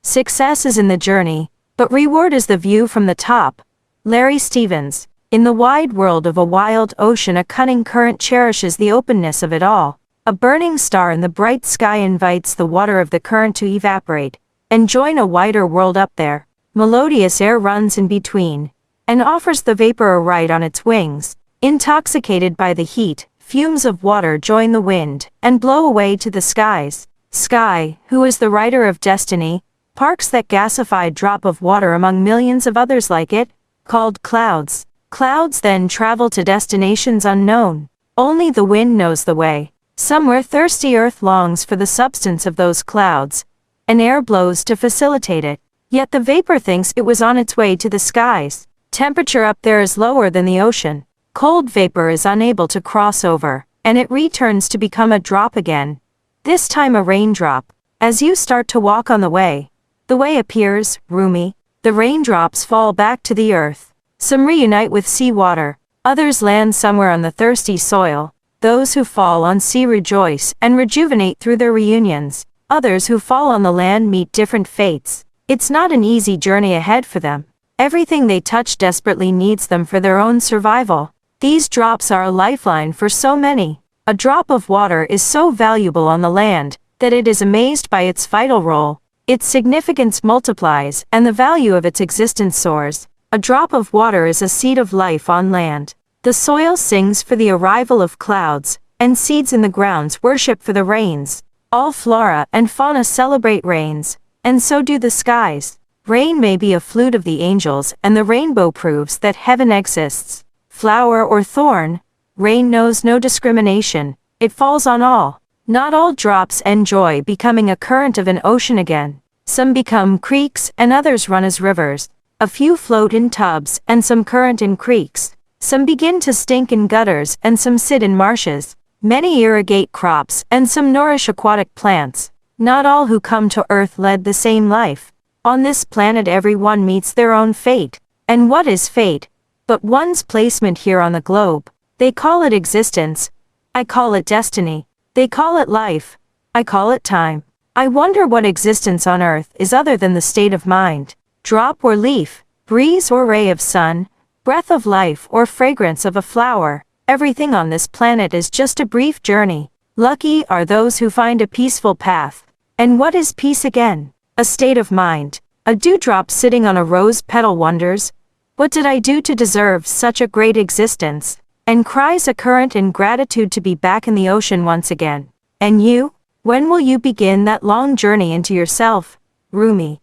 Success is in the journey, but reward is the view from the top. Larry Stevens. In the wide world of a wild ocean, a cunning current cherishes the openness of it all. A burning star in the bright sky invites the water of the current to evaporate and join a wider world up there. Melodious air runs in between and offers the vapor a ride on its wings. Intoxicated by the heat, fumes of water join the wind and blow away to the skies. Sky, who is the rider of destiny, parks that gasified drop of water among millions of others like it, called clouds. Clouds then travel to destinations unknown. Only the wind knows the way. Somewhere thirsty earth longs for the substance of those clouds, and air blows to facilitate it. Yet the vapor thinks it was on its way to the skies. Temperature up there is lower than the ocean. Cold vapor is unable to cross over, and it returns to become a drop again. This time a raindrop. As you start to walk on the way appears roomy. The raindrops fall back to the earth. Some reunite with seawater. Others land somewhere on the thirsty soil. Those who fall on sea rejoice and rejuvenate through their reunions. Others who fall on the land meet different fates. It's not an easy journey ahead for them. Everything they touch desperately needs them for their own survival. These drops are a lifeline for so many. A drop of water is so valuable on the land that it is amazed by its vital role. Its significance multiplies and the value of its existence soars. A drop of water is a seed of life on land. The soil sings for the arrival of clouds, and seeds in the grounds worship for the rains. All flora and fauna celebrate rains, and so do the skies. Rain may be a flute of the angels, and the rainbow proves that heaven exists. Flower or thorn, rain knows no discrimination. It falls on all. Not all drops enjoy becoming a current of an ocean again. Some become creeks and others run as rivers. A few float in tubs and some current in creeks. Some begin to stink in gutters and some sit in marshes. Many irrigate crops and some nourish aquatic plants. Not all who come to Earth led the same life. On this planet everyone meets their own fate. And what is fate but one's placement here on the globe? They call it existence. I call it destiny. They call it life. I call it time. I wonder what existence on Earth is other than the state of mind. Drop or leaf, breeze or ray of sun, breath of life or fragrance of a flower. Everything on this planet is just a brief journey. Lucky are those who find a peaceful path. And what is peace again? A state of mind. A dewdrop sitting on a rose petal wonders, what did I do to deserve such a great existence? And cries a current in gratitude to be back in the ocean once again. And you? When will you begin that long journey into yourself? Rumi.